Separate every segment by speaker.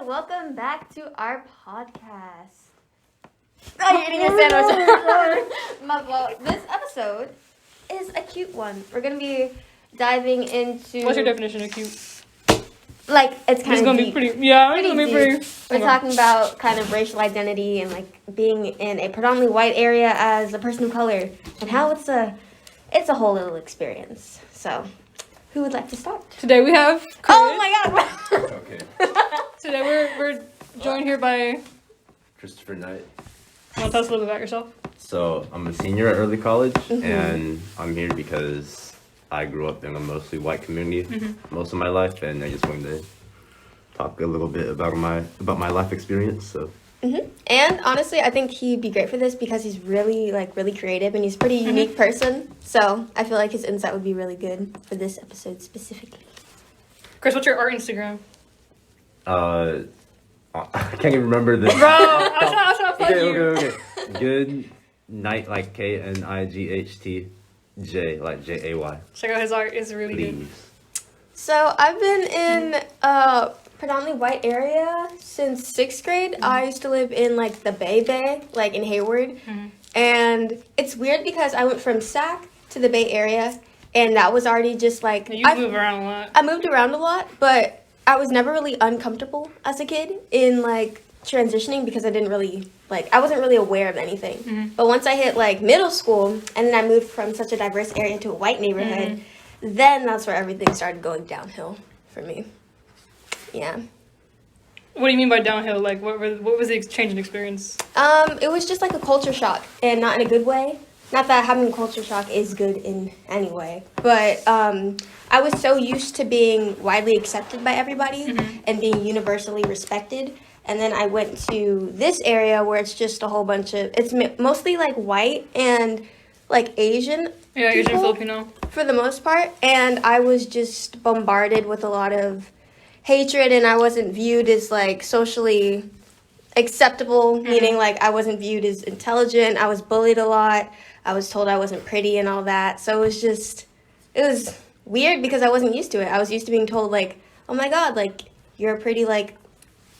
Speaker 1: welcome back to our podcast. Oh, you're eating a sandwich. My fault. This episode is a cute one. We're going to be diving into...
Speaker 2: What's your definition of cute?
Speaker 1: Like, it's kind of
Speaker 2: gonna
Speaker 1: deep.
Speaker 2: be pretty... Yeah, it's going to be pretty...
Speaker 1: We're talking about kind of racial identity and, like, being in a predominantly white area as a person of color. And how it's a whole little experience. So, who would like to start?
Speaker 2: Today we have...
Speaker 1: Oh, my God.
Speaker 3: Okay.
Speaker 2: Today we're joined here by...
Speaker 3: Christopher Knight.
Speaker 2: You want to tell us a little bit about yourself?
Speaker 3: So I'm a senior at early college, and I'm here because I grew up in a mostly white community most of my life, and I just wanted to talk a little bit about my life experience. So.
Speaker 1: And honestly, I think he'd be great for this because he's really creative and he's a pretty unique person. So I feel like his insight would be really good for this episode specifically.
Speaker 2: Chris, what's your art Instagram?
Speaker 3: I can't even remember this.
Speaker 2: Bro, I was trying to plug you.
Speaker 3: Okay. Good night, like KNIGHTJ, like JAY.
Speaker 2: Check out his art. It's really good.
Speaker 3: Please.
Speaker 1: So I've been in a predominantly white area since 6th grade. I used to live in like the Bay, like in Hayward. And it's weird because I went from Sac to the Bay Area, and that was already just like...
Speaker 2: You move around a lot.
Speaker 1: I moved around a lot, but I was never really uncomfortable as a kid in like transitioning because I didn't really I wasn't really aware of anything. But once I hit like middle school and then I moved from such a diverse area to a white neighborhood, then that's where everything started going downhill for me. Yeah.
Speaker 2: What do you mean by downhill? Like, what was the change in experience?
Speaker 1: It was just like a culture shock, and not in a good way. Not that having a culture shock is good in any way, but I was so used to being widely accepted by everybody and being universally respected. And then I went to this area where it's just a whole bunch of, it's mostly like white and like Asian
Speaker 2: Yeah,
Speaker 1: people,
Speaker 2: Asian Filipino.
Speaker 1: for the most part. And I was just bombarded with a lot of hatred, and I wasn't viewed as like socially acceptable, meaning like I wasn't viewed as intelligent. I was bullied a lot. I was told I wasn't pretty and all that. So it was weird because I wasn't used to it. I was used to being told like, oh my God, like you're a pretty like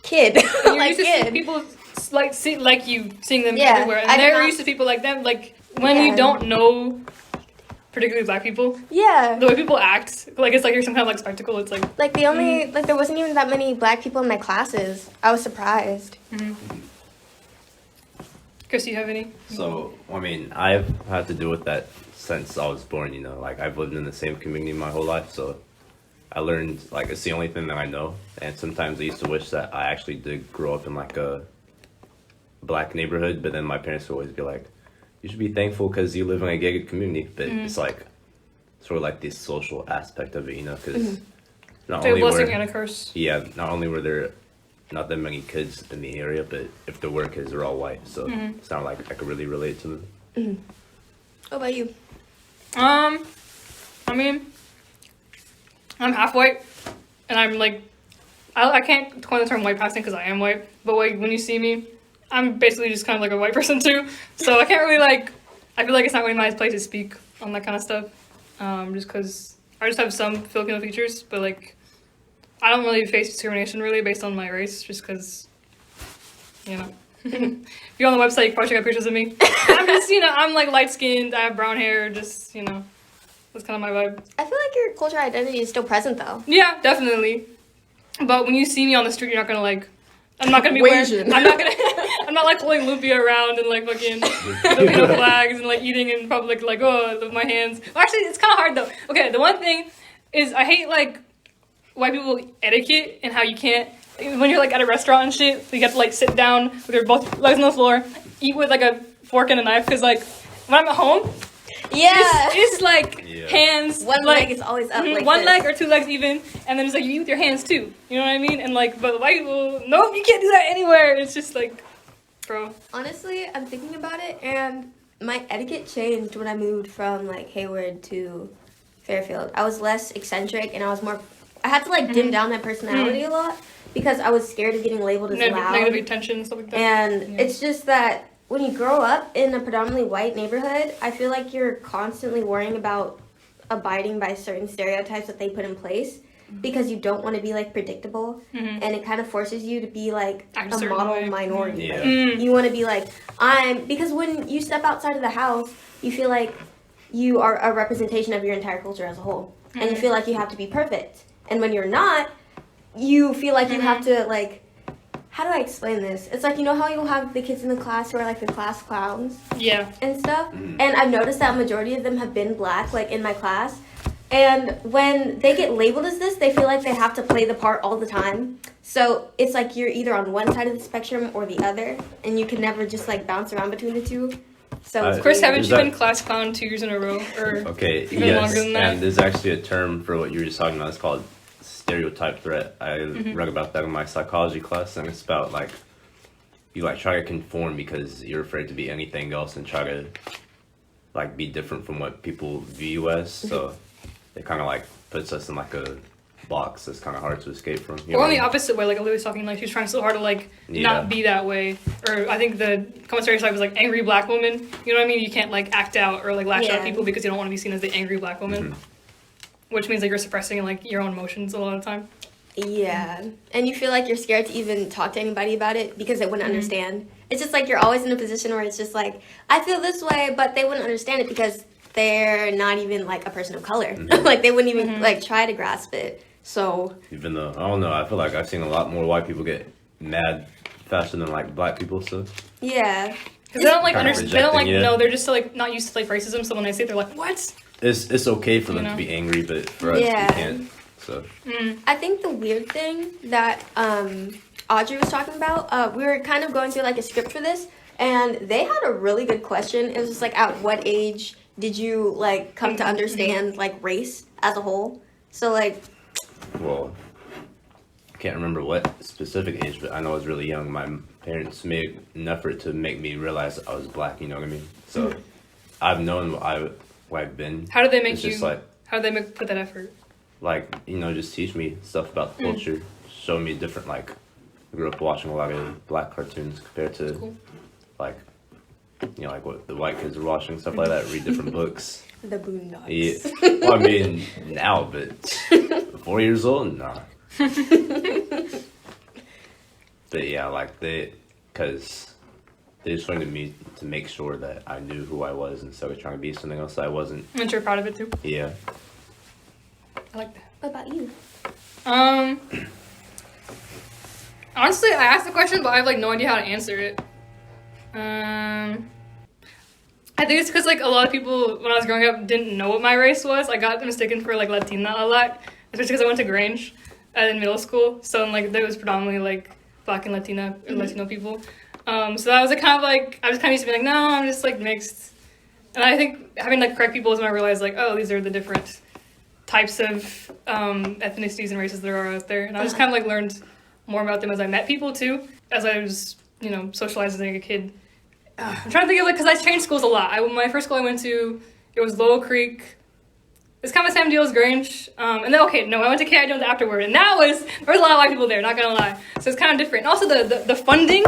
Speaker 1: kid.
Speaker 2: You're
Speaker 1: like
Speaker 2: used to
Speaker 1: kid.
Speaker 2: see people seeing them
Speaker 1: Yeah,
Speaker 2: everywhere.
Speaker 1: I
Speaker 2: And
Speaker 1: did
Speaker 2: they're
Speaker 1: not-
Speaker 2: used to people like them. Like, when you don't know, particularly black people,
Speaker 1: Yeah.
Speaker 2: the way people act, like it's like you're some kind of like spectacle. It's like...
Speaker 1: Like the only, like there wasn't even that many black people in my classes. I was surprised.
Speaker 2: Chris, do you have any?
Speaker 3: So, I mean, I've had to deal with that since I was born, you know. Like, I've lived in the same community my whole life, so I learned, like, it's the only thing that I know. And sometimes I used to wish that I actually did grow up in, like, a black neighborhood, but then my parents would always be like, you should be thankful because you live in a gated community. But it's, like, sort of like this social aspect of it, you know, because not
Speaker 2: It's like a
Speaker 3: only
Speaker 2: blessing
Speaker 3: were...
Speaker 2: and a curse.
Speaker 3: Yeah, not only were there not that many kids in the area, but if there were kids, they're all white, so it's not like I could really relate to them.
Speaker 1: What about you?
Speaker 2: I mean, I'm half white, and I'm like, I can't coin the term white passing because I am white, but like when you see me, I'm basically just kind of like a white person too, so I can't really like, I feel like it's not really my place to speak on that kind of stuff, just because I just have some Filipino features, but like, I don't really face discrimination really based on my race, just because, you know. If you're on the website, you probably check out pictures of me. I'm just, you know, I'm like light-skinned, I have brown hair, just, you know, that's kind of my vibe.
Speaker 1: I feel like your cultural identity is still present though.
Speaker 2: Yeah, definitely. But when you see me on the street, you're not gonna like, I'm not gonna be
Speaker 1: Asian.
Speaker 2: I'm not like holding lumpia around and like fucking Filipino flags and like eating in public, like, oh, with my hands. Well, actually, it's kind of hard though. Okay, the one thing is I hate like white people etiquette and how you can't, when you're like at a restaurant and shit, you have to like sit down with your both legs on the floor, eat with like a fork and a knife, because like when I'm at home,
Speaker 1: Yeah.
Speaker 2: it's like hands,
Speaker 1: One
Speaker 2: like,
Speaker 1: leg is always up like
Speaker 2: one
Speaker 1: this.
Speaker 2: leg or two legs even, and then it's like you eat with your hands too, you know what I mean? And like, but white people, nope, you can't do that anywhere. It's just like, bro.
Speaker 1: Honestly, I'm thinking about it, and my etiquette changed when I moved from like Hayward to Fairfield. I was less eccentric, and I had to like dim down my personality a lot because I was scared of getting labeled as loud.
Speaker 2: Negative attention and stuff like that.
Speaker 1: And it's just that when you grow up in a predominantly white neighborhood, I feel like you're constantly worrying about abiding by certain stereotypes that they put in place. because you don't want to be like predictable, and it kind of forces you to be like
Speaker 2: Act
Speaker 1: a
Speaker 2: a certain
Speaker 1: model
Speaker 2: way.
Speaker 1: minority.
Speaker 3: Yeah.
Speaker 1: Like, you want to be like because when you step outside of the house, you feel like you are a representation of your entire culture as a whole, and you feel like you have to be perfect. And when you're not, you feel like you have to like. How do I explain this? It's like, you know how you'll have the kids in the class who are like the class clowns
Speaker 2: Yeah.
Speaker 1: and stuff? And I've noticed that majority of them have been black, like in my class. And when they get labeled as this, they feel like they have to play the part all the time. So it's like you're either on one side of the spectrum or the other, and you can never just like bounce around between the two. So it's
Speaker 2: Chris,
Speaker 1: weird.
Speaker 2: haven't you been class clown 2 years in a row? Or
Speaker 3: Okay,
Speaker 2: even
Speaker 3: yes,
Speaker 2: longer than that?
Speaker 3: and there's actually a term for what you were just talking about. It's called stereotype threat. I read about that in my psychology class, and it's about like you like try to conform because you're afraid to be anything else and try to like be different from what people view you as. So it kind of like puts us in like a box that's kind of hard to escape from. You know
Speaker 2: Or on
Speaker 3: what I
Speaker 2: the
Speaker 3: mean?
Speaker 2: opposite way, like Olivia was talking, like she's trying so hard to like
Speaker 3: Yeah.
Speaker 2: not be that way. Or I think the commentary side was like angry black woman. You know what I mean? You can't like act out or like lash out at
Speaker 1: Yeah.
Speaker 2: people because you don't want to be seen as the angry black woman. Which means like you're suppressing like your own emotions a lot of the time.
Speaker 1: Yeah. And you feel like you're scared to even talk to anybody about it because they wouldn't understand. It's just like you're always in a position where it's just like, I feel this way, but they wouldn't understand it because they're not even like a person of color. Like they wouldn't even like try to grasp it. So
Speaker 3: Even though I don't know, I feel like I've seen a lot more white people get mad faster than like black people. So
Speaker 1: yeah.
Speaker 2: Because they don't like
Speaker 3: Kinda
Speaker 2: understand. They don't like
Speaker 3: rejecting, yeah.
Speaker 2: no. They're just like not used to like racism. So when they say it, they're like, what?
Speaker 3: it's okay for them
Speaker 2: You know?
Speaker 3: to be angry, but for us,
Speaker 1: Yeah.
Speaker 3: we can't. So
Speaker 1: I think the weird thing that Audrey was talking about, we were kind of going through like a script for this, and they had a really good question. It was just like, at what age did you like come to understand like race as a whole? So like,
Speaker 3: well, I can't remember what specific age, but I know I was really young. My parents made an effort to make me realize that I was black. You know what I mean? So I've known what I've been.
Speaker 2: How did they make
Speaker 3: It's
Speaker 2: you?
Speaker 3: just like
Speaker 2: How did they put that effort?
Speaker 3: just teach me stuff about the culture, show me different like. I grew up watching a lot of black cartoons compared to
Speaker 2: Cool.
Speaker 3: like like what the white kids are watching, stuff like that. Read different books.
Speaker 1: the Boondocks.
Speaker 3: Yeah. Well, I mean now, but 4 years old, nah. But yeah, like because they just wanted me to make sure that I knew who I was instead of trying to be something else I wasn't.
Speaker 2: And you're proud of it too.
Speaker 3: Yeah.
Speaker 2: I like that.
Speaker 1: What about you?
Speaker 2: Honestly, I asked the question, but I have like no idea how to answer it. I think it's because like a lot of people when I was growing up didn't know what my race was. I got mistaken for like Latina a lot, especially because I went to Grange in middle school. So like there was predominantly like Black and Latino people. So that was like kind of like I was kind of used to be like, no, I'm just like mixed. And I think having like correct people is when I realized like, oh, these are the different types of ethnicities and races there are out there. And I just kind of like learned more about them as I met people too, as I was, socializing as a kid. I'm trying to think of like, because I changed schools a lot. My first school I went to, it was Lowell Creek. It's kind of the same deal as Grange. And then, I went to K.I. Jones afterward, and there was a lot of white people there, not gonna lie. So it's kind of different. And also the funding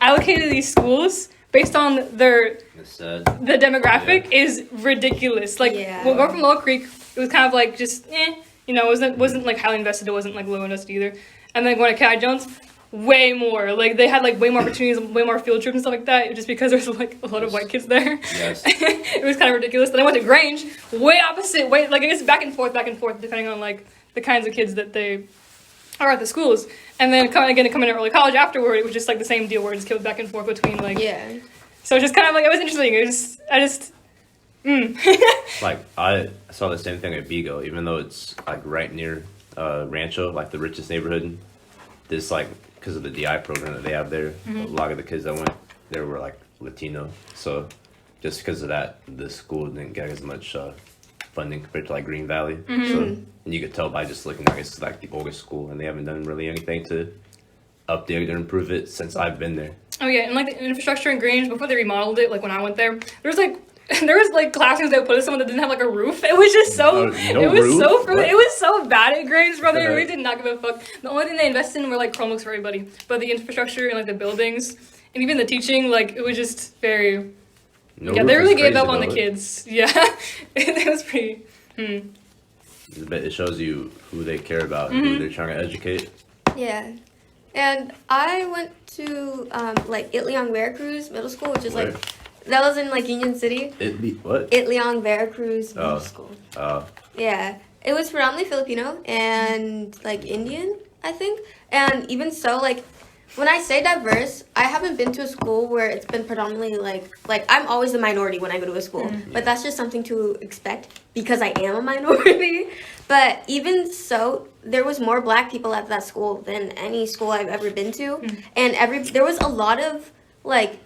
Speaker 2: allocated to these schools based on the demographic is ridiculous. Like, when going from Lowell Creek, it was kind of like just, it wasn't like highly invested, it wasn't like low invested either. And then going to K.I. Jones, way more. Like, they had like way more opportunities, way more field trips and stuff like that, just because there's like a lot of white kids there.
Speaker 3: Yes.
Speaker 2: It was kind of ridiculous. Then I went to Grange, way opposite, like it's back and forth, depending on like the kinds of kids that they are at the schools. And then coming to early college afterward, it was just like the same deal where it just killed back and forth between like.
Speaker 1: Yeah.
Speaker 2: So it's just kind of like, it was interesting.
Speaker 3: Like, I saw the same thing at Vigo, even though it's like right near Rancho, like the richest neighborhood. This like, because of the DI program that they have there, a lot of the kids that went there were like Latino. So just because of that, the school didn't get as much funding compared to like Green Valley. So, and you could tell by just looking, it's like the oldest school, and they haven't done really anything to update or improve it since I've been there.
Speaker 2: Oh yeah, and like the infrastructure in Grange, before they remodeled it, like when I went there was classrooms that put us someone that didn't have like a roof. It was just so it was so bad at Grange, brother. It really did not give a fuck. The only thing they invested in were like Chromebooks for everybody, but the infrastructure and like the buildings and even the teaching, like it was just very. They really gave up on the kids. Yeah, it was pretty.
Speaker 3: But it shows you who they care about and who they're trying to educate.
Speaker 1: Yeah. And I went to like Itliong Veracruz Middle School, which is
Speaker 3: Where?
Speaker 1: like that was in like Union City.
Speaker 3: What?
Speaker 1: Itliong Veracruz Middle
Speaker 3: Oh.
Speaker 1: School.
Speaker 3: Oh.
Speaker 1: Yeah. It was predominantly Filipino and like Indian, I think. And even so, like when I say diverse, I haven't been to a school where it's been predominantly like I'm always the minority when I go to a school. But that's just something to expect because I am a minority. But even so, there was more black people at that school than any school I've ever been to. And there was a lot of like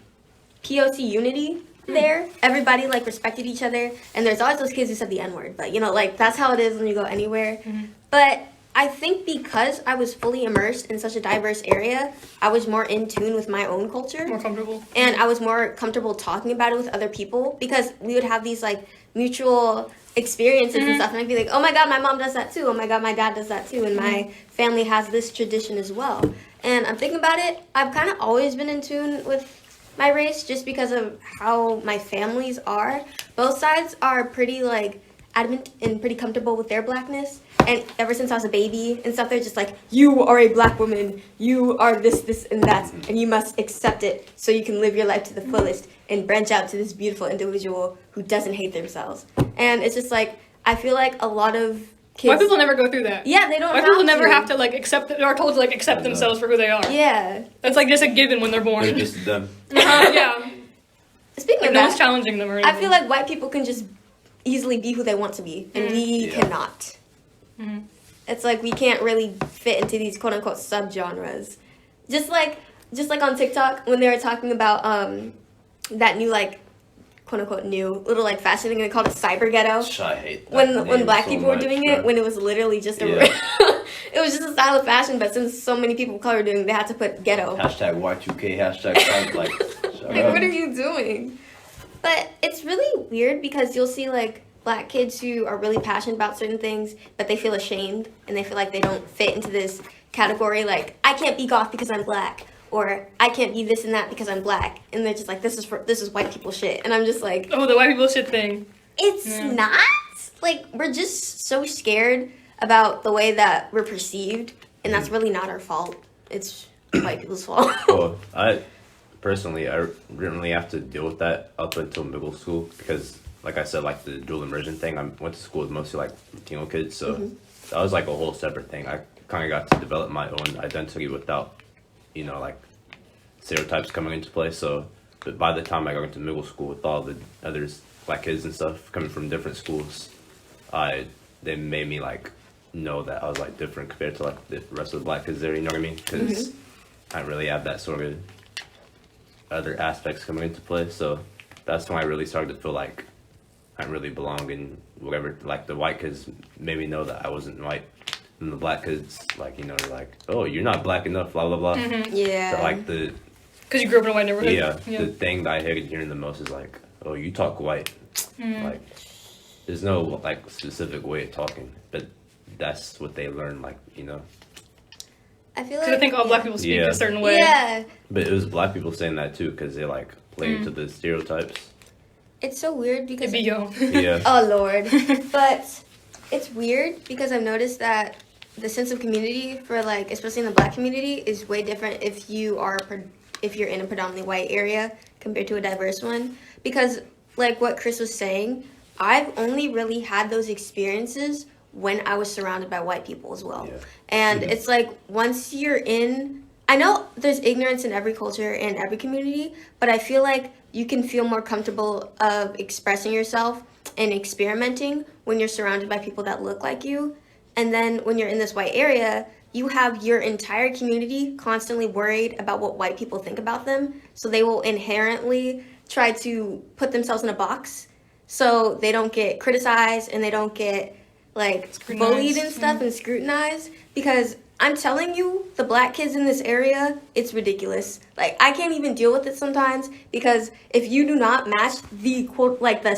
Speaker 1: POC unity there. Everybody like respected each other, and there's always those kids who said the N-word, but you know, like that's how it is when you go anywhere. But I think because I was fully immersed in such a diverse area, I was more in tune with my own culture.
Speaker 2: More comfortable.
Speaker 1: And I was more comfortable talking about it with other people because we would have these like mutual experiences and stuff. And I'd be like, oh my God, my mom does that too. Oh my God, my dad does that too. And my family has this tradition as well. And I'm thinking about it, I've kind of always been in tune with my race just because of how my families are. Both sides are pretty like adamant and pretty comfortable with their blackness. And ever since I was a baby and stuff, they're just like, you are a black woman, you are this, and that, and you must accept it so you can live your life to the fullest and branch out to this beautiful individual who doesn't hate themselves. And it's just like, I feel like a lot of kids...
Speaker 2: White people never go through that.
Speaker 1: Yeah, they don't
Speaker 2: White
Speaker 1: have
Speaker 2: people never
Speaker 1: to.
Speaker 2: have to like accept, they are told to like accept themselves for who they are.
Speaker 1: Yeah.
Speaker 2: That's like just a given when they're born.
Speaker 3: They're just them.
Speaker 2: Yeah.
Speaker 1: Speaking
Speaker 2: Like
Speaker 1: of
Speaker 2: no
Speaker 1: that,
Speaker 2: one's challenging them or
Speaker 1: I
Speaker 2: anything.
Speaker 1: feel like white people can just easily be who they want to be, and we
Speaker 3: Yeah.
Speaker 1: cannot. It's like we can't really fit into these quote unquote subgenres. Just like on TikTok when they were talking about that new like quote unquote new little like fashion thing, they called it cyber ghetto.
Speaker 3: I hate that
Speaker 1: When
Speaker 3: name
Speaker 1: black
Speaker 3: so
Speaker 1: people were
Speaker 3: much,
Speaker 1: doing
Speaker 3: bro.
Speaker 1: it, when it was literally just a
Speaker 3: Yeah.
Speaker 1: it was just a style of fashion, but since so many people of color were doing it, they had to put ghetto.
Speaker 3: Hashtag Y2K, hashtag like, shut
Speaker 1: Like,
Speaker 3: up.
Speaker 1: what are you doing? But it's really weird because you'll see like black kids who are really passionate about certain things, but they feel ashamed and they feel like they don't fit into this category. Like, I can't be goth because I'm black, or I can't be this and that because I'm black. And they're just like, this is white people shit. And I'm just like,
Speaker 2: Oh, the white people shit thing.
Speaker 1: it's not. Like, we're just so scared about the way that we're perceived, and that's really not our fault. It's white people's fault.
Speaker 3: Well, I personally, I didn't really have to deal with that up until middle school because, like I said, like the dual immersion thing, I went to school with mostly like Latino kids, so that was like a whole separate thing. I kind of got to develop my own identity without, you know, like stereotypes coming into play. So, but by the time I got into middle school with all the others, black kids and stuff coming from different schools, they made me like know that I was like different compared to like the rest of the black kids there. You know what I mean? Because I didn't really have that sort of other aspects coming into play. So that's when I really started to feel like I didn't really belong in whatever. Like the white kids made me know that I wasn't white, and the black kids, like, you know, they're like, oh, you're not black enough, blah blah blah.
Speaker 1: Yeah.
Speaker 3: So like the
Speaker 2: Because you grew up in a white neighborhood.
Speaker 3: the thing that I hated hearing the most is like, oh, you talk white. Like, there's no like specific way of talking, but that's what they learn. Like, you know.
Speaker 1: I feel
Speaker 2: Because
Speaker 1: like
Speaker 2: I think all black people speak
Speaker 3: Yeah.
Speaker 2: a certain way.
Speaker 1: Yeah.
Speaker 3: But it was black people saying that too, because they like play into the stereotypes.
Speaker 1: It's so weird because
Speaker 2: It'd be yo.
Speaker 3: Yeah.
Speaker 1: oh Lord. But it's weird because I've noticed that the sense of community for like, especially in the black community, is way different if you're in a predominantly white area compared to a diverse one. Because like what Chris was saying, I've only really had those experiences when I was surrounded by white people as well.
Speaker 3: Yeah.
Speaker 1: And it's like once you're in, I know there's ignorance in every culture and every community, but I feel like you can feel more comfortable of expressing yourself and experimenting when you're surrounded by people that look like you. And then when you're in this white area, you have your entire community constantly worried about what white people think about them. So they will inherently try to put themselves in a box so they don't get criticized and they don't get like bullied and stuff and scrutinized. Because I'm telling you, the black kids in this area, it's ridiculous. Like, I can't even deal with it sometimes because if you do not match the quote, like the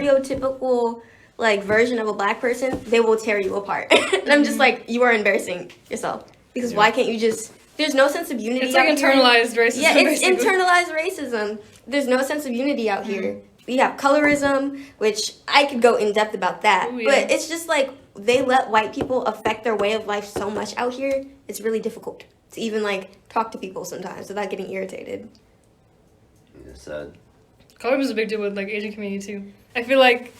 Speaker 1: stereotypical like version of a black person, they will tear you apart. And I'm just like, you are embarrassing yourself because why can't you just? There's no sense of unity.
Speaker 2: It's like
Speaker 1: out here.
Speaker 2: internalized racism.
Speaker 1: Yeah, it's
Speaker 2: basically.
Speaker 1: internalized racism. There's no sense of unity out here. We have colorism, which I could go in depth about that.
Speaker 2: Ooh, yeah.
Speaker 1: But it's just like they let white people affect their way of life so much out here, it's really difficult to even, like, talk to people sometimes without getting irritated.
Speaker 3: It's sad.
Speaker 2: Colorism is a big deal with, like, Asian community, too. I feel like,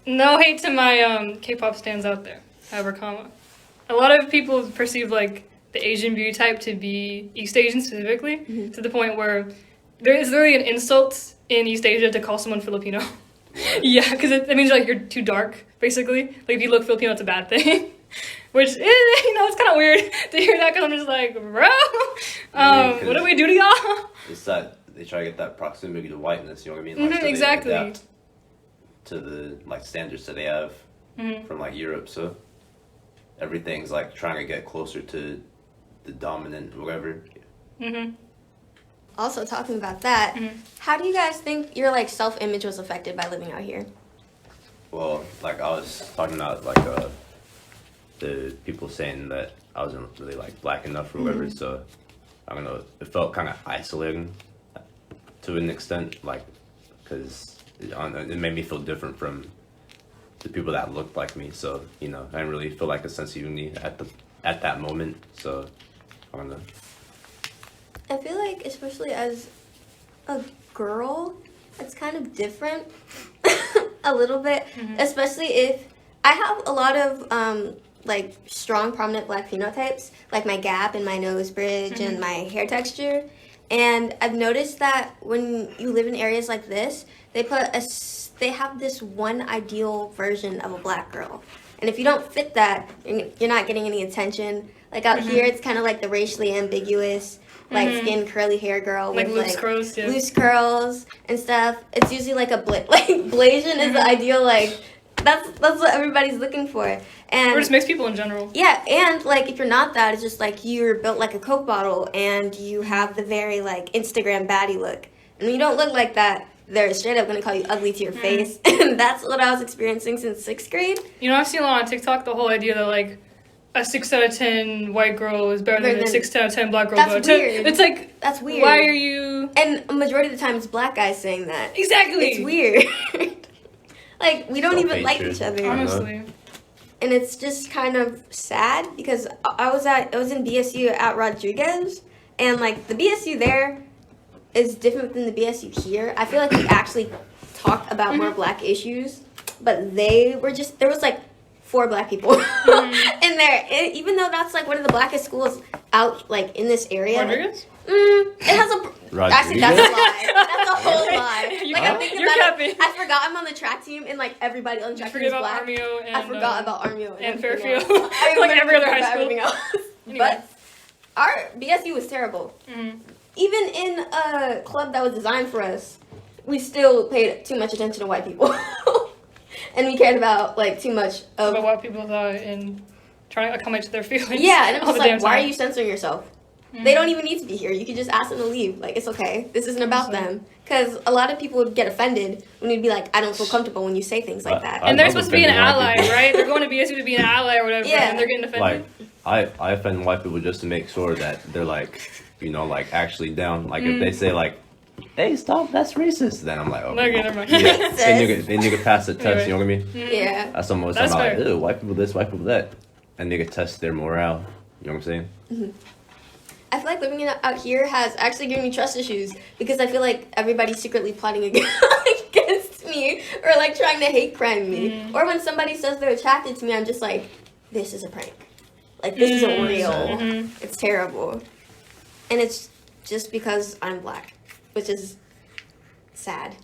Speaker 2: no hate to my K-pop stans out there, however, a lot of people perceive, like, the Asian beauty type to be East Asian specifically, to the point where there is literally an insult in East Asia to call someone Filipino. Yeah, because it means, like, you're too dark, basically. Like, if you look Filipino, it's a bad thing. Which is, it's kind of weird to hear that, because I'm just like, bro, what do we do to y'all?
Speaker 3: It's that they try to get that proximity to whiteness, you know what I mean? Like, so
Speaker 2: exactly.
Speaker 3: they adapt to the, like, standards that they have from, like, Europe, so everything's, like, trying to get closer to the dominant whatever.
Speaker 1: Also, talking about that, how do you guys think your, like, self-image was affected by living out here?
Speaker 3: Well, like, I was talking about, like, the people saying that I wasn't really, like, black enough or whatever, so, I don't know, it felt kind of isolating to an extent, like, because it made me feel different from the people that looked like me, so, I didn't really feel like a sense of unity at that moment, so, I don't know.
Speaker 1: I feel like, especially as a girl, it's kind of different a little bit, especially if I have a lot of like strong, prominent black phenotypes, like my gap and my nose bridge and my hair texture. And I've noticed that when you live in areas like this, they have this one ideal version of a black girl. And if you don't fit that, you're not getting any attention. Like out here, it's kind of like the racially ambiguous, like skin curly hair girl
Speaker 2: Like
Speaker 1: with
Speaker 2: loose curls, yeah.
Speaker 1: loose curls and stuff. It's usually like like Blasian is the ideal, like that's what everybody's looking for. And
Speaker 2: Or just mixed people in general.
Speaker 1: yeah, and like if you're not that, it's just like you're built like a Coke bottle and you have the very like Instagram baddie look. And when you don't look like that, they're straight up gonna call you ugly to your face. And that's what I was experiencing since 6th grade.
Speaker 2: I've seen a lot on TikTok the whole idea that like a 6 out of 10 white girl is better than a 6 out of 10 black girl.
Speaker 1: That's weird.
Speaker 2: It's like,
Speaker 1: that's weird.
Speaker 2: Why are you?
Speaker 1: And a majority of the time, it's black guys saying that.
Speaker 2: Exactly.
Speaker 1: It's weird. Like we don't even like
Speaker 3: Self-hatred.
Speaker 1: each other.
Speaker 2: Honestly.
Speaker 1: And it's just kind of sad because I was in BSU at Rodriguez, and like the BSU there is different than the BSU here. I feel like we actually talked about more black issues, but there was like 4 black people in there. Even though that's like one of the blackest schools out like in this area.
Speaker 2: Rodriguez?
Speaker 1: It has a actually that's a lie. That's a whole lie.
Speaker 2: You
Speaker 1: Like I'm thinking
Speaker 2: you're
Speaker 1: about
Speaker 2: capping.
Speaker 1: it. I forgot I'm on the track team and like everybody on the track team is
Speaker 2: Forget about
Speaker 1: black.
Speaker 2: Armio and
Speaker 1: I forgot about Armio
Speaker 2: and
Speaker 1: everything
Speaker 2: Fairfield.
Speaker 1: else. I
Speaker 2: Like
Speaker 1: literally
Speaker 2: every other high
Speaker 1: forgot
Speaker 2: school.
Speaker 1: everything else.
Speaker 2: Anyway.
Speaker 1: But our BSU was terrible. Even in a club that was designed for us, we still paid too much attention to white people. And we cared about like too much of
Speaker 2: About what people thought and trying to accommodate to their feelings.
Speaker 1: yeah, and I'm
Speaker 2: all
Speaker 1: just
Speaker 2: the
Speaker 1: like,
Speaker 2: damn
Speaker 1: why are
Speaker 2: time.
Speaker 1: you censoring yourself? They don't even need to be here. You could just ask them to leave. Like, it's okay. This isn't about them. Because a lot of people would get offended when you'd be like, I don't feel comfortable when you say things like that.
Speaker 2: And they're
Speaker 3: I'm
Speaker 2: supposed to be an
Speaker 3: offending white
Speaker 2: ally,
Speaker 3: people.
Speaker 2: right? They're going to BSU to be an ally or whatever,
Speaker 1: Yeah.
Speaker 2: and they're getting offended.
Speaker 3: Like, I offend white people just to make sure that they're like, like actually down. Like if they say like, hey, stop, that's racist, then I'm like, oh,
Speaker 2: Okay, never mind.
Speaker 3: yeah. Then you can pass the test, you know what I mean?
Speaker 1: Yeah.
Speaker 3: That's almost
Speaker 2: That's
Speaker 3: I'm like,
Speaker 2: fair.
Speaker 3: ew, white people this, white people that. And they can test their morale. You know what I'm saying?
Speaker 1: I feel like living out here has actually given me trust issues because I feel like everybody's secretly plotting against me or like trying to hate crime me. Or when somebody says they're attracted to me, I'm just like, this is a prank. Like, this isn't real. It's terrible. And it's just because I'm black, which is sad.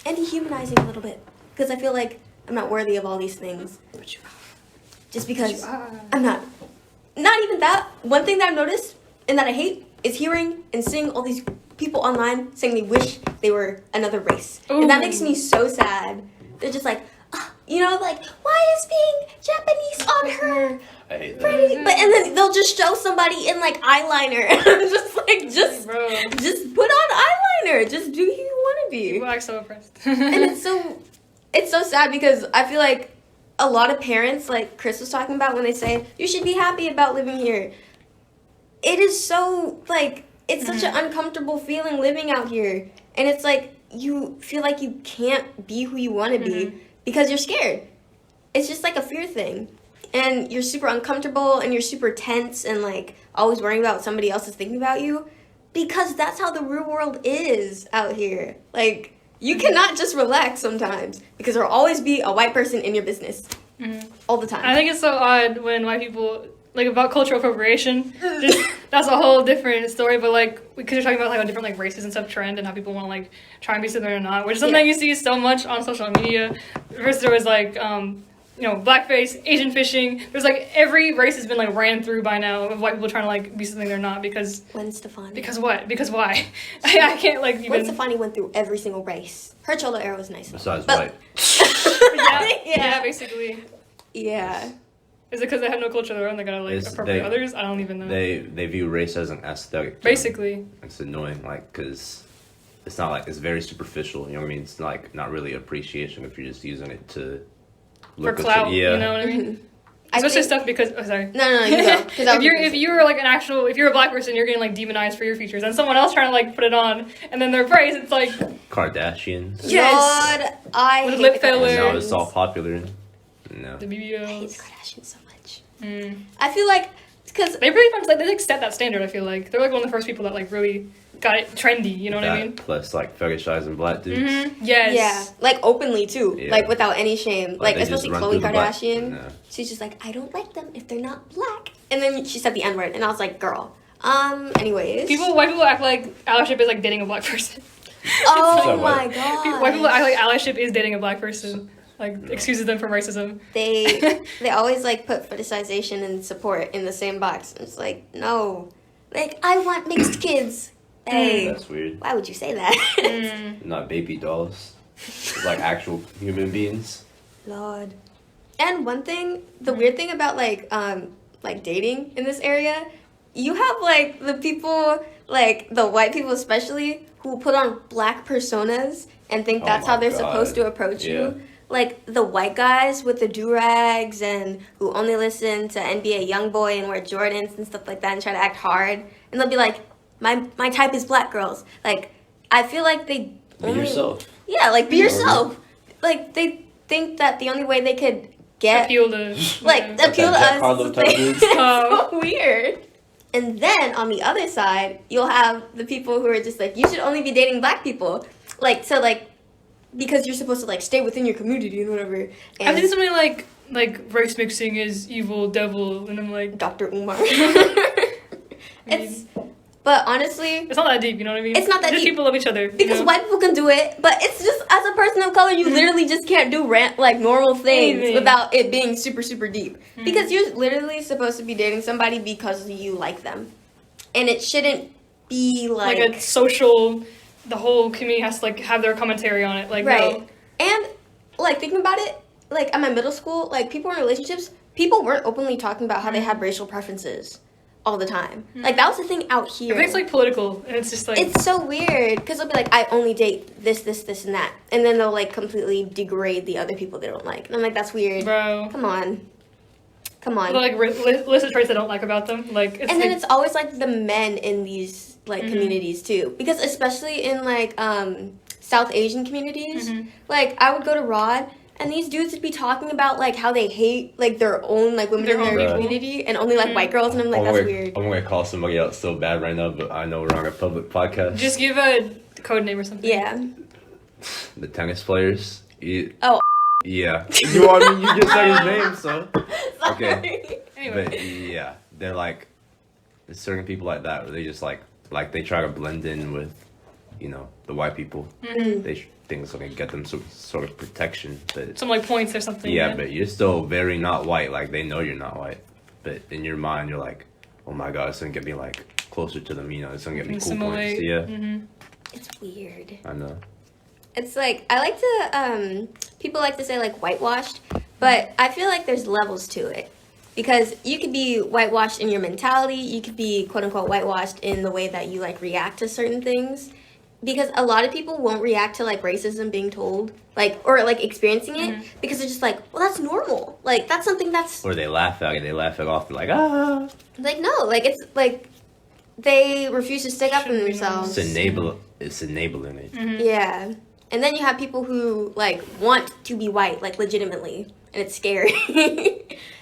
Speaker 1: And dehumanizing a little bit because I feel like I'm not worthy of all these things. Just because I'm not. Not even that. One thing that I've noticed and that I hate is hearing and seeing all these people online saying they wish they were another race. And that makes me so sad. They're just like, like, why is being Japanese on her
Speaker 3: I hate that.
Speaker 1: pretty? But and then they'll just show somebody in like eyeliner. And I'm just like, just put on eyeliner. Just do who you want to be.
Speaker 2: People are so oppressed.
Speaker 1: And it's so sad because I feel like a lot of parents, like Chris was talking about, when they say you should be happy about living here, it is so like it's such an uncomfortable feeling living out here, and it's like you feel like you can't be who you want to be because you're scared. it's just like a fear thing. And you're super uncomfortable and you're super tense and like always worrying about what somebody else is thinking about you because that's how the real world is out here. Like, you cannot just relax sometimes because there'll always be a white person in your business all the time.
Speaker 2: I think it's so odd when white people, like, about cultural appropriation. That's a whole different story, but, like, because you're talking about, like, how different, like, races and stuff trend and how people want to, like, try and be something or not, which is something you see so much on social media. First, there was, like, you know, blackface, Asian fishing. There's, like, every race has been, like, ran through by now of white people trying to, like, be something they're not because...
Speaker 1: Gwen Stefani.
Speaker 2: Because what? Because why? I can't, like, even...
Speaker 1: Gwen Stefani went through every single race. Her cholo era was nice.
Speaker 3: Besides
Speaker 1: but,
Speaker 3: white.
Speaker 2: yeah, basically.
Speaker 1: Yeah.
Speaker 2: Is it because they have no culture of their own? They gotta like appropriate others? I don't even know.
Speaker 3: They view race as an aesthetic.
Speaker 2: Basically.
Speaker 3: It's annoying, like, because it's not like it's very superficial. You know what I mean? It's like not really appreciation if you're just using it to look
Speaker 2: for clout.
Speaker 3: yeah.
Speaker 2: You know what I mean? Especially stuff because sorry.
Speaker 1: No, you go.
Speaker 2: if you're like if you're a black person, you're getting like demonized for your features, and someone else trying to like put it on, and then their praise, it's like
Speaker 3: Kardashians.
Speaker 2: yes,
Speaker 1: Lord, I
Speaker 2: with
Speaker 1: hate
Speaker 2: lip
Speaker 1: the
Speaker 2: fillers.
Speaker 3: And now it's all popular. No.
Speaker 2: The
Speaker 1: I hate the
Speaker 2: BBLs.
Speaker 1: Kardashians so much.
Speaker 2: Mm.
Speaker 1: I feel like because
Speaker 2: They pretty much like they like set that standard. I feel like they're like one of the first people that like really got it trendy. You know what I mean?
Speaker 3: Plus, like, fetishizing black dudes.
Speaker 2: Mm-hmm. Yes.
Speaker 1: yeah, like openly too,
Speaker 3: Yeah.
Speaker 1: like without any shame, like
Speaker 3: they just
Speaker 1: especially
Speaker 3: run
Speaker 1: Khloe
Speaker 3: through the black-
Speaker 1: Kardashian.
Speaker 3: No.
Speaker 1: She's just like, I don't like them if they're not black, and then she said the N word, and I was like, girl. Anyways.
Speaker 2: White people act like allyship is like dating a black person.
Speaker 1: Oh
Speaker 3: So
Speaker 1: my
Speaker 3: what?
Speaker 1: god.
Speaker 2: White people act like allyship is dating a black person. Like excuses them from racism.
Speaker 1: They always like put fetishization and support in the same box. It's like, no. Like, I want mixed kids. Hey,
Speaker 3: That's weird.
Speaker 1: why would you say that?
Speaker 2: Mm.
Speaker 3: Not baby dolls. It's like actual human beings.
Speaker 1: Lord. And one thing, the weird thing about like dating in this area, you have like the people, like the white people especially, who put on black personas and think
Speaker 3: Oh
Speaker 1: that's
Speaker 3: my
Speaker 1: how they're
Speaker 3: God.
Speaker 1: supposed to approach
Speaker 3: Yeah.
Speaker 1: you. Like the white guys with the do-rags and who only listen to NBA Youngboy and wear Jordans and stuff like that and try to act hard. And they'll be like, my type is black girls. Like, I feel like they
Speaker 3: Be yourself.
Speaker 1: Yeah, like be
Speaker 3: You know
Speaker 1: yourself. Like they think that the only way they could get
Speaker 2: Appeal to
Speaker 1: like
Speaker 2: yeah.
Speaker 1: appeal to
Speaker 3: That Jack
Speaker 1: us
Speaker 3: Harlow
Speaker 1: is
Speaker 3: type
Speaker 1: like,
Speaker 3: dude.
Speaker 1: it's so weird. And then on the other side, you'll have the people who are just like, you should only be dating black people. Like, so like, because you're supposed to like stay within your community and whatever.
Speaker 2: I've
Speaker 1: And
Speaker 2: seen something like race mixing is evil, devil, and I'm like,
Speaker 1: Dr. Umar. But honestly,
Speaker 2: it's not that deep, you know what I mean?
Speaker 1: It's not that
Speaker 2: just
Speaker 1: deep.
Speaker 2: people love each other.
Speaker 1: because
Speaker 2: you know?
Speaker 1: white people can do it, but it's just as a person of color, you literally just can't do like normal things
Speaker 2: Anything.
Speaker 1: without it being super, super deep. Because you're literally supposed to be dating somebody because you like them, and it shouldn't be
Speaker 2: like a social. The whole community has to like have their commentary on it. Like
Speaker 1: right.
Speaker 2: no.
Speaker 1: And like thinking about it, like at my middle school, like people in relationships, people weren't openly talking about how they had racial preferences all the time. Like that was the thing out here.
Speaker 2: I think it's like political, and it's just like
Speaker 1: It's so weird because they'll be like, I only date this, and that, and then they'll like completely degrade the other people they don't like. And I'm like, that's weird.
Speaker 2: bro.
Speaker 1: Come on.
Speaker 2: But, like list of traits I don't like about them. Like it's
Speaker 1: And then
Speaker 2: like,
Speaker 1: it's always like the men in these like communities too, because especially in like South Asian communities, like I would go to Rod. And these dudes would be talking about like how they hate like their own like women
Speaker 2: Their
Speaker 1: in
Speaker 2: own
Speaker 1: their
Speaker 2: people.
Speaker 1: community and only like white girls, and I'm like, that's weird.
Speaker 3: I'm gonna call somebody out so bad right now, but I know we're on a public podcast.
Speaker 2: just give a code name or something.
Speaker 1: Yeah.
Speaker 3: The tennis players.
Speaker 1: Oh.
Speaker 3: Yeah. You know what I mean? You just said his name, so. Okay.
Speaker 2: Anyway.
Speaker 3: But yeah, they're like, there's certain people like that where they just like they try to blend in with, you know, the white people. They think it's gonna get them some sort of protection, but
Speaker 2: Some like points or something.
Speaker 3: yeah, but you're still very not white. Like they know you're not white, but in your mind you're like, oh my god, it's gonna get me like closer to them. You know, it's gonna get me cool points.
Speaker 2: Assimilate.
Speaker 3: Yeah,
Speaker 1: It's weird.
Speaker 3: I know.
Speaker 1: It's like I like to people like to say like whitewashed, but I feel like there's levels to it. Because you could be whitewashed in your mentality, you could be quote unquote whitewashed in the way that you like react to certain things. Because a lot of people won't react to like racism being told, like or like experiencing it because they're just like, well, that's normal. Like that's something that's
Speaker 3: Or they laugh at it. They laugh it off. They're like, ah.
Speaker 1: like no, like it's like they refuse to stick up for
Speaker 2: Shouldn't be
Speaker 1: themselves.
Speaker 3: It's enabling it.
Speaker 1: Yeah. And then you have people who like want to be white, like legitimately. and it's scary.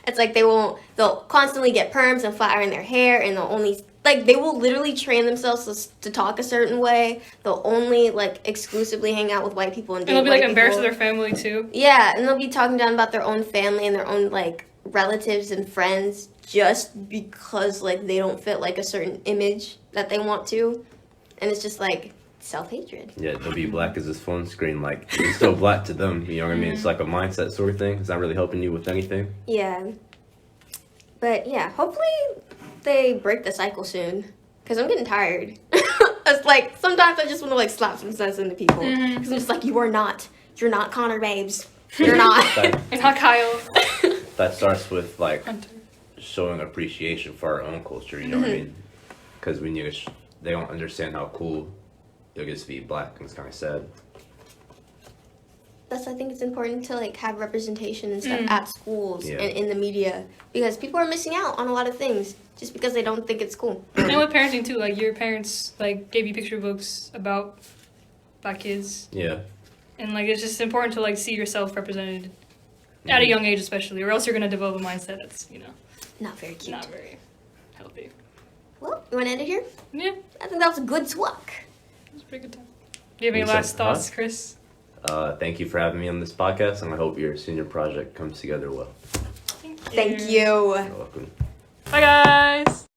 Speaker 1: It's like they'll constantly get perms and flat iron their hair, and they'll only, like, they will literally train themselves to talk a certain way. They'll only, like, exclusively hang out with white people and date
Speaker 2: And they'll be,
Speaker 1: white
Speaker 2: like, embarrassed
Speaker 1: people.
Speaker 2: of their family, too.
Speaker 1: Yeah, and they'll be talking down about their own family and their own, like, relatives and friends just because, like, they don't fit, like, a certain image that they want to. And it's just, like, self-hatred.
Speaker 3: Yeah, they'll be black as his phone screen. Like, it's still black to them. You know what I mean? It's like a mindset sort of thing. It's not really helping you with anything.
Speaker 1: Yeah. But, yeah, hopefully they break the cycle soon. Because I'm getting tired. It's like, sometimes I just want to, like, slap some sense into people. Because I'm just like, you're not Connor, babes. You're not.
Speaker 2: It's not Kyle.
Speaker 3: That starts with, like,
Speaker 2: Hunter.
Speaker 3: showing appreciation for our own culture, you know what I mean? Because when you they don't understand how cool it is to be black, and it's kind of sad.
Speaker 1: I think it's important to, like, have representation and stuff at schools
Speaker 3: Yeah.
Speaker 1: and in the media. Because people are missing out on a lot of things just because they don't think it's cool.
Speaker 2: And with parenting, too. Like, your parents, like, gave you picture books about black kids.
Speaker 3: Yeah.
Speaker 2: And, like, it's just important to, like, see yourself represented at a young age, especially. Or else you're going to develop a mindset that's, you know,
Speaker 1: Not very cute.
Speaker 2: not very healthy.
Speaker 1: Well, you want to end it here?
Speaker 2: Yeah,
Speaker 1: I think that was a good talk.
Speaker 2: it was a pretty good time. Do you have any
Speaker 3: Lisa,
Speaker 2: last thoughts,
Speaker 3: huh?
Speaker 2: Chris?
Speaker 3: Thank you for having me on this podcast, and I hope your senior project comes together well.
Speaker 1: Thank you.
Speaker 3: You're welcome.
Speaker 2: Bye, guys!